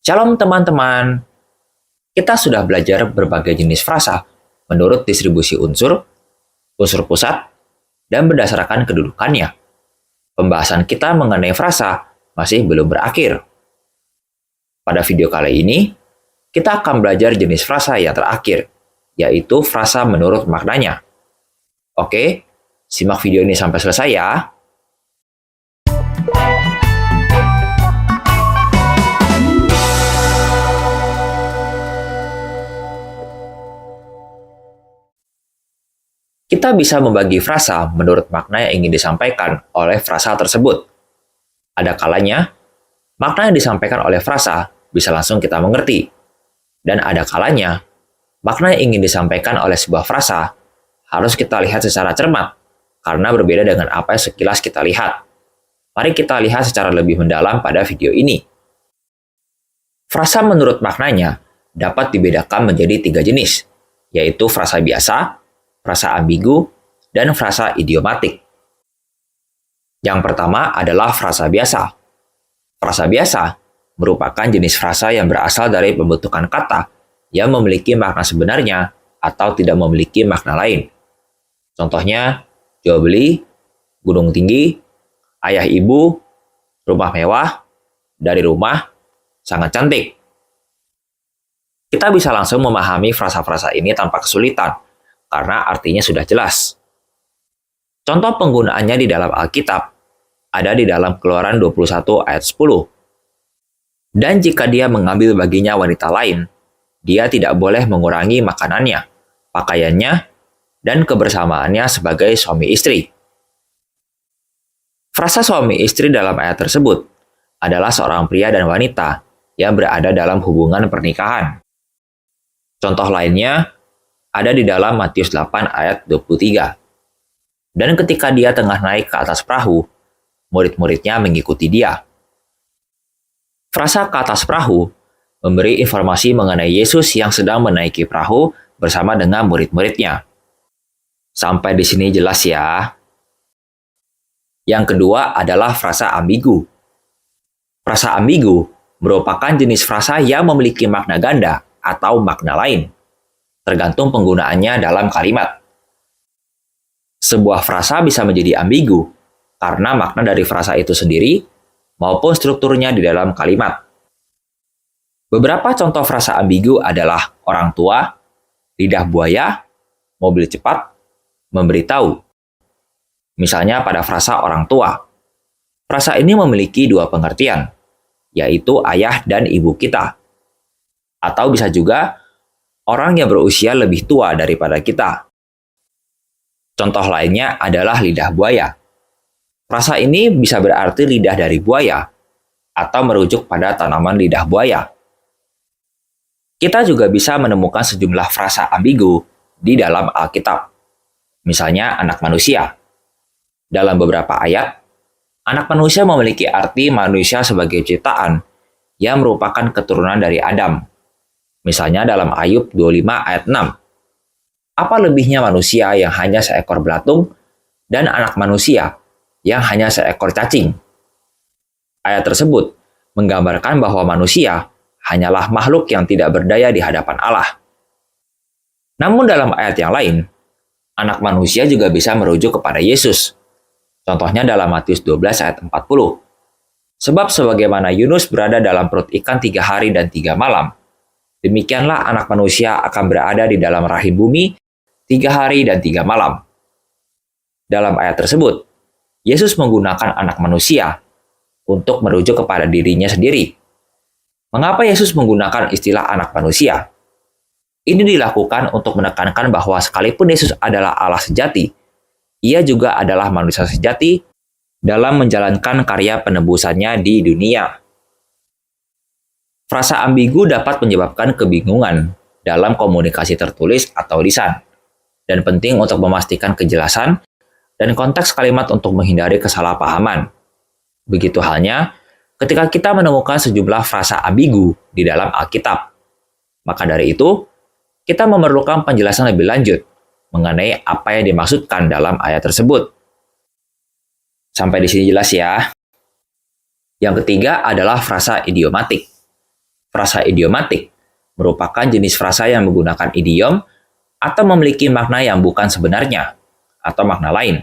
Shalom teman-teman, kita sudah belajar berbagai jenis frasa menurut distribusi unsur, unsur pusat, dan berdasarkan kedudukannya. Pembahasan kita mengenai frasa masih belum berakhir. Pada video kali ini, kita akan belajar jenis frasa yang terakhir, yaitu frasa menurut maknanya. Oke, simak video ini sampai selesai ya. Kita bisa membagi frasa menurut makna yang ingin disampaikan oleh frasa tersebut. Ada kalanya, makna yang disampaikan oleh frasa bisa langsung kita mengerti. Dan ada kalanya, makna yang ingin disampaikan oleh sebuah frasa harus kita lihat secara cermat, karena berbeda dengan apa yang sekilas kita lihat. Mari kita lihat secara lebih mendalam pada video ini. Frasa menurut maknanya dapat dibedakan menjadi 3 jenis, yaitu frasa biasa, frasa ambigu, dan frasa idiomatik. Yang pertama adalah frasa biasa. Frasa biasa merupakan jenis frasa yang berasal dari pembentukan kata yang memiliki makna sebenarnya atau tidak memiliki makna lain. Contohnya, jual beli, gunung tinggi, ayah ibu, rumah mewah, dari rumah, sangat cantik. Kita bisa langsung memahami frasa-frasa ini tanpa kesulitan, karena artinya sudah jelas. Contoh penggunaannya di dalam Alkitab ada di dalam Keluaran 21 ayat 10. Dan jika dia mengambil baginya wanita lain, dia tidak boleh mengurangi makanannya, pakaiannya, dan kebersamaannya sebagai suami istri. Frasa suami istri dalam ayat tersebut adalah seorang pria dan wanita yang berada dalam hubungan pernikahan. Contoh lainnya ada di dalam Matius 8 ayat 23. Dan ketika dia tengah naik ke atas perahu, murid-muridnya mengikuti dia. Frasa ke atas perahu memberi informasi mengenai Yesus yang sedang menaiki perahu bersama dengan murid-muridnya. Sampai di sini jelas ya. Yang kedua adalah frasa ambigu. Frasa ambigu merupakan jenis frasa yang memiliki makna ganda atau makna lain, tergantung penggunaannya dalam kalimat. Sebuah frasa bisa menjadi ambigu karena makna dari frasa itu sendiri maupun strukturnya di dalam kalimat. Beberapa contoh frasa ambigu adalah orang tua, lidah buaya, mobil cepat, memberitahu. Misalnya pada frasa orang tua. Frasa ini memiliki 2 pengertian, yaitu ayah dan ibu kita. Atau bisa juga orang yang berusia lebih tua daripada kita. Contoh lainnya adalah lidah buaya. Frasa ini bisa berarti lidah dari buaya, atau merujuk pada tanaman lidah buaya. Kita juga bisa menemukan sejumlah frasa ambigu di dalam Alkitab. Misalnya anak manusia. Dalam beberapa ayat, anak manusia memiliki arti manusia sebagai ciptaan yang merupakan keturunan dari Adam. Misalnya dalam Ayub 25 ayat 6. Apa lebihnya manusia yang hanya seekor belatung dan anak manusia yang hanya seekor cacing? Ayat tersebut menggambarkan bahwa manusia hanyalah makhluk yang tidak berdaya di hadapan Allah. Namun dalam ayat yang lain, anak manusia juga bisa merujuk kepada Yesus. Contohnya dalam Matius 12 ayat 40. Sebab sebagaimana Yunus berada dalam perut ikan 3 hari dan 3 malam, demikianlah anak manusia akan berada di dalam rahim bumi 3 hari dan 3 malam. Dalam ayat tersebut, Yesus menggunakan anak manusia untuk merujuk kepada dirinya sendiri. Mengapa Yesus menggunakan istilah anak manusia? Ini dilakukan untuk menekankan bahwa sekalipun Yesus adalah Allah sejati, ia juga adalah manusia sejati dalam menjalankan karya penebusannya di dunia. Frasa ambigu dapat menyebabkan kebingungan dalam komunikasi tertulis atau lisan, dan penting untuk memastikan kejelasan dan konteks kalimat untuk menghindari kesalahpahaman. Begitu halnya ketika kita menemukan sejumlah frasa ambigu di dalam Alkitab. Maka dari itu, kita memerlukan penjelasan lebih lanjut mengenai apa yang dimaksudkan dalam ayat tersebut. Sampai di sini jelas ya. Yang ketiga adalah frasa idiomatik. Frasa idiomatik merupakan jenis frasa yang menggunakan idiom atau memiliki makna yang bukan sebenarnya, atau makna lain.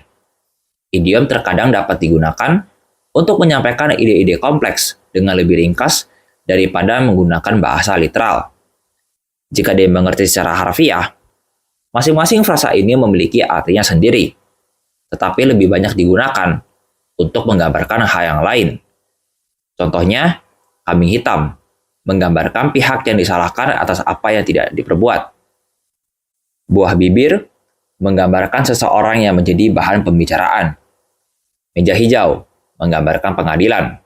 Idiom terkadang dapat digunakan untuk menyampaikan ide-ide kompleks dengan lebih ringkas daripada menggunakan bahasa literal. Jika dimengerti secara harfiah, masing-masing frasa ini memiliki artinya sendiri, tetapi lebih banyak digunakan untuk menggambarkan hal yang lain. Contohnya, kambing hitam menggambarkan pihak yang disalahkan atas apa yang tidak diperbuat. Buah bibir menggambarkan seseorang yang menjadi bahan pembicaraan. Meja hijau menggambarkan pengadilan.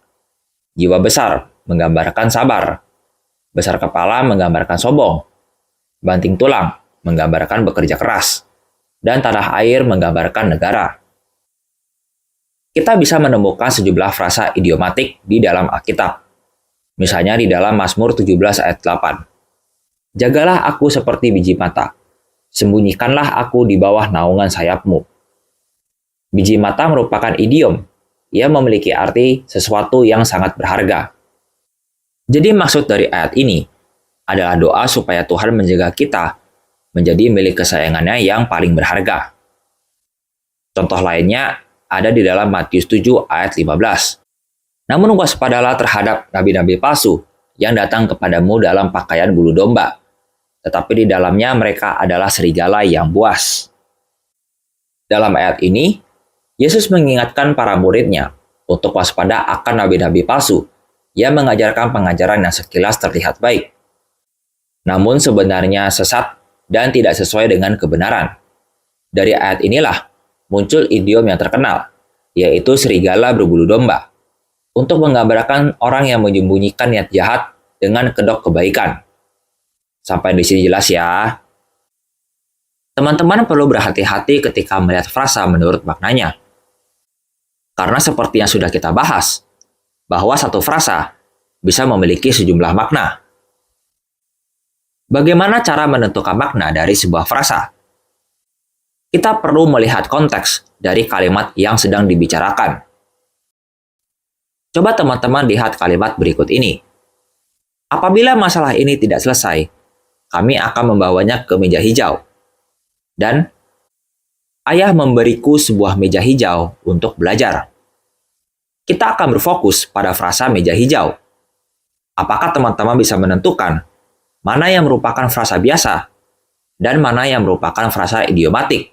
Jiwa besar menggambarkan sabar. Besar kepala menggambarkan sombong. Banting tulang menggambarkan bekerja keras. Dan tanah air menggambarkan negara. Kita bisa menemukan sejumlah frasa idiomatik di dalam Alkitab. Misalnya di dalam Mazmur 17 ayat 8. Jagalah aku seperti biji mata. Sembunyikanlah aku di bawah naungan sayapmu. Biji mata merupakan idiom. Ia memiliki arti sesuatu yang sangat berharga. Jadi maksud dari ayat ini adalah doa supaya Tuhan menjaga kita menjadi milik kesayangannya yang paling berharga. Contoh lainnya ada di dalam Matius 7 ayat 15. Namun waspadalah terhadap nabi-nabi palsu yang datang kepadamu dalam pakaian bulu domba, tetapi di dalamnya mereka adalah serigala yang buas. Dalam ayat ini, Yesus mengingatkan para muridnya untuk waspada akan nabi-nabi palsu yang mengajarkan pengajaran yang sekilas terlihat baik, namun sebenarnya sesat dan tidak sesuai dengan kebenaran. Dari ayat inilah muncul idiom yang terkenal, yaitu serigala berbulu domba, untuk menggambarkan orang yang menyembunyikan niat jahat dengan kedok kebaikan. Sampai di sini jelas ya. Teman-teman perlu berhati-hati ketika melihat frasa menurut maknanya. Karena seperti yang sudah kita bahas, bahwa satu frasa bisa memiliki sejumlah makna. Bagaimana cara menentukan makna dari sebuah frasa? Kita perlu melihat konteks dari kalimat yang sedang dibicarakan. Coba teman-teman lihat kalimat berikut ini. Apabila masalah ini tidak selesai, kami akan membawanya ke meja hijau. Dan ayah memberiku sebuah meja hijau untuk belajar. Kita akan berfokus pada frasa meja hijau. Apakah teman-teman bisa menentukan mana yang merupakan frasa biasa dan mana yang merupakan frasa idiomatik?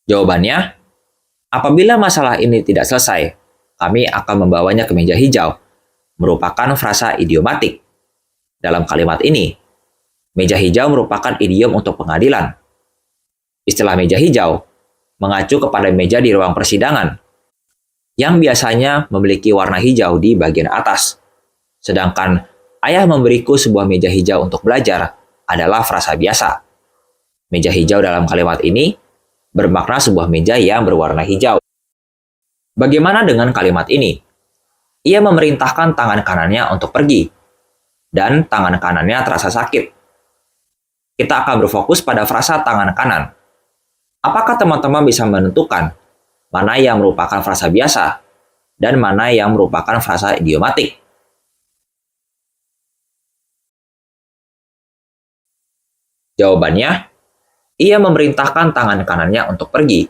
Jawabannya, apabila masalah ini tidak selesai, kami akan membawanya ke meja hijau, merupakan frasa idiomatik. Dalam kalimat ini, meja hijau merupakan idiom untuk pengadilan. Istilah meja hijau mengacu kepada meja di ruang persidangan, yang biasanya memiliki warna hijau di bagian atas. Sedangkan ayah memberiku sebuah meja hijau untuk belajar adalah frasa biasa. Meja hijau dalam kalimat ini bermakna sebuah meja yang berwarna hijau. Bagaimana dengan kalimat ini? Ia memerintahkan tangan kanannya untuk pergi, dan tangan kanannya terasa sakit. Kita akan berfokus pada frasa tangan kanan. Apakah teman-teman bisa menentukan mana yang merupakan frasa biasa dan mana yang merupakan frasa idiomatik? Jawabannya, ia memerintahkan tangan kanannya untuk pergi,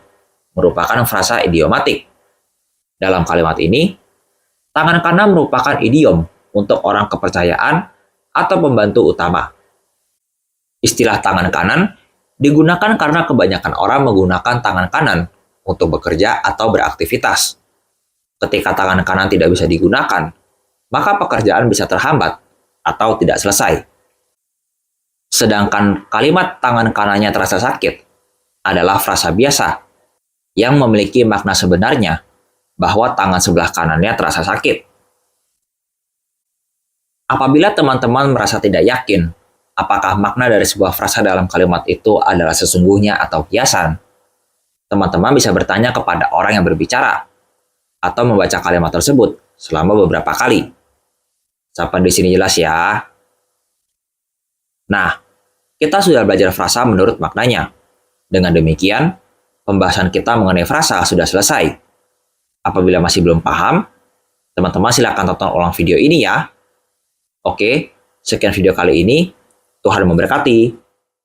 merupakan frasa idiomatik. Dalam kalimat ini, tangan kanan merupakan idiom untuk orang kepercayaan atau pembantu utama. Istilah tangan kanan digunakan karena kebanyakan orang menggunakan tangan kanan untuk bekerja atau beraktivitas. Ketika tangan kanan tidak bisa digunakan, maka pekerjaan bisa terhambat atau tidak selesai. Sedangkan kalimat tangan kanannya terasa sakit adalah frasa biasa yang memiliki makna sebenarnya bahwa tangan sebelah kanannya terasa sakit. Apabila teman-teman merasa tidak yakin apakah makna dari sebuah frasa dalam kalimat itu adalah sesungguhnya atau kiasan, teman-teman bisa bertanya kepada orang yang berbicara atau membaca kalimat tersebut selama beberapa kali. Sampai di sini jelas ya. Nah, kita sudah belajar frasa menurut maknanya. Dengan demikian, pembahasan kita mengenai frasa sudah selesai. Apabila masih belum paham, teman-teman silakan tonton ulang video ini ya. Oke, sekian video kali ini. Tuhan memberkati.